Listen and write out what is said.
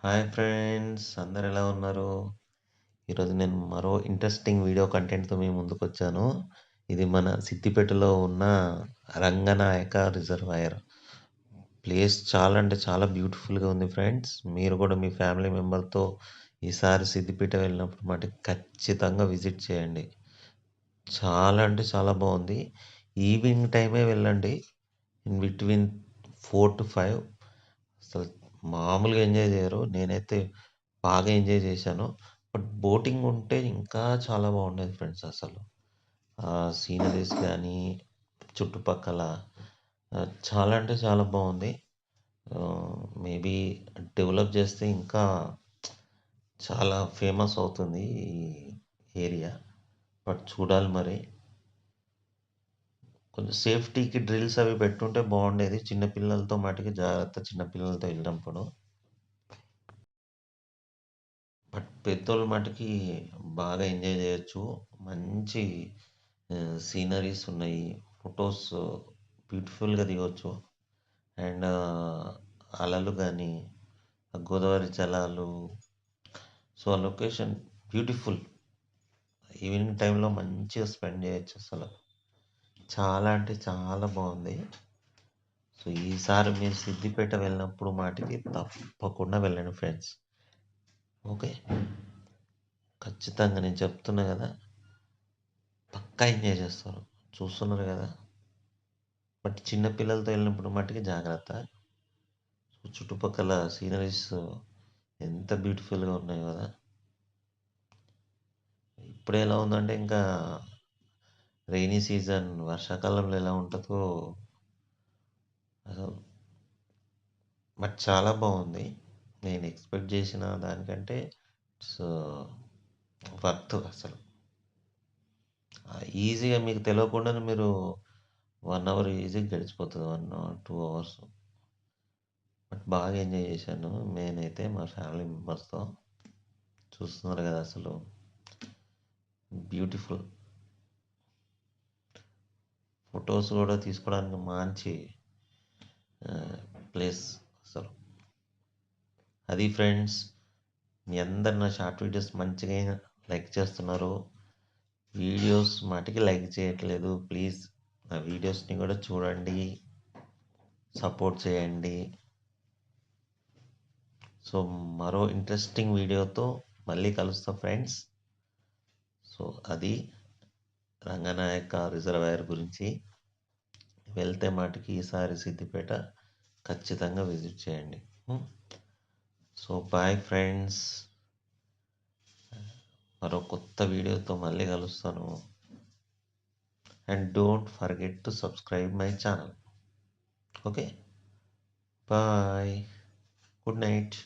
Hi friends, అందరు ఎలా ఉన్నారు? ఈరోజు నేను మరో ఇంట్రెస్టింగ్ వీడియో కంటెంట్‌తో మీ ముందుకొచ్చాను. ఇది మన సిద్దిపేటలో ఉన్న రంగనాయక రిజర్వాయర్. ప్లేస్ చాలా అంటే చాలా బ్యూటిఫుల్‌గా ఉంది ఫ్రెండ్స్. మీరు కూడా మీ ఫ్యామిలీ మెంబర్‌తో ఈసారి సిద్దిపేట వెళ్ళినప్పుడు మటుకు ఖచ్చితంగా విజిట్ చేయండి. చాలా అంటే చాలా బావుంది. ఈవినింగ్ టైమే వెళ్ళండి. ఇన్ బిట్వీన్ 4-5 అసలు మామూలుగా ఎంజాయ్ జేయరు. నేనైతే బాగా ఎంజాయ్ జేశాను. బట్ బోటింగ్ ఉంటే ఇంకా చాలా బాగుండేది ఫ్రెండ్స్ అసలు. సీనరీస్ గానీ, చుట్టుపక్కల చాలా అంటే చాలా బావుంది. మేబీ డెవలప్ చేస్తే ఇంకా చాలా ఫేమస్ అవుతుంది ఈ ఏరియా. బట్ చూడాలి మరి. కొంచెం సేఫ్టీకి డ్రిల్స్ అవి పెట్టుంటే బాగుండేది. చిన్న పిల్లలతో మటికి జాగ్రత్త చిన్న పిల్లలతో వెళ్ళినప్పుడు. బట్ పెద్దోళ్ళు మటికి బాగా ఎంజాయ్ చేయొచ్చు. మంచి సీనరీస్ ఉన్నాయి. ఫొటోస్ బ్యూటిఫుల్‌గా దిగొచ్చు. అండ్ అలలు గానీ, ఆ గోదావరి జలాలు, సో, ఆ లొకేషన్ బ్యూటిఫుల్. ఈవినింగ్ టైమ్‌లో మంచిగా స్పెండ్ చేయొచ్చు అసలు. చాలా అంటే చాలా బావుంది. సో, ఈసారి మీరు సిద్దిపేట వెళ్ళినప్పుడు మాటికి తప్పకుండా వెళ్ళండి ఫ్రెండ్స్. ఓకే. ఖచ్చితంగా నేను చెప్తున్నా గదా! పక్కా ఎంజాయ్ చేస్తారు. చూస్తున్నారు గదా! బట్ చిన్న పిల్లలతో వెళ్ళినప్పుడు మట్టుకి జాగ్రత్త. చుట్టుపక్కల సీనరీస్ ఎంత బ్యూటిఫుల్‌గా ఉన్నాయో గదా! ఇప్పుడే ఎలా ఉందంటే ఇంకా రెయినీ సీజన్ వర్షాకాలంలో ఎలా ఉంటదో అసలు బట్ చాలా బావుంది. నేను ఎక్స్‌పెక్ట్ చేసిన దానికంటే సో, వర్త్ అసలు. ఈజీగా మీకు తెలవకుండానే మీరు 1 అవర్ ఈజీగా గడిచిపోతది. 1 ఆర్ 2 అవర్స్. బట్ బాగా ఎంజాయ్ చేశాను. నేనైతే మా ఫ్యామిలీ మెంబర్స్‌తో. చూస్తున్నారు గదా! అసలు బ్యూటిఫుల్. ఫోటోస్ గూడా తీసుకోవడానికి మంచి ప్లేస్ అసలు. అది ఫ్రెండ్స్. మీ అందరు నా షార్ట్ వీడియోస్ మంచిగా లైక్ చేస్తున్నారు. వీడియోస్ మటికి లైక్ చేయట్లేదు. ప్లీజ్ నా వీడియోస్‌ని గూడా చూడండి. సపోర్ట్ చేయండి. సో, మరో ఇంట్రెస్టింగ్ వీడియోతో మళ్ళీ కలుస్తా ఫ్రెండ్స్. సో, అది రంగనాయక రిజర్వాయర్ గురించి. వెళ్తే మటికి ఈసారి సిద్దిపేట ఖచ్చితంగా విజిట్ చేయండి. హ్మ్. So, bye friends. మరో కొత్త వీడియోతో మళ్ళీ కలుస్తాను. And don't forget to subscribe my channel. Okay. Bye. Good night.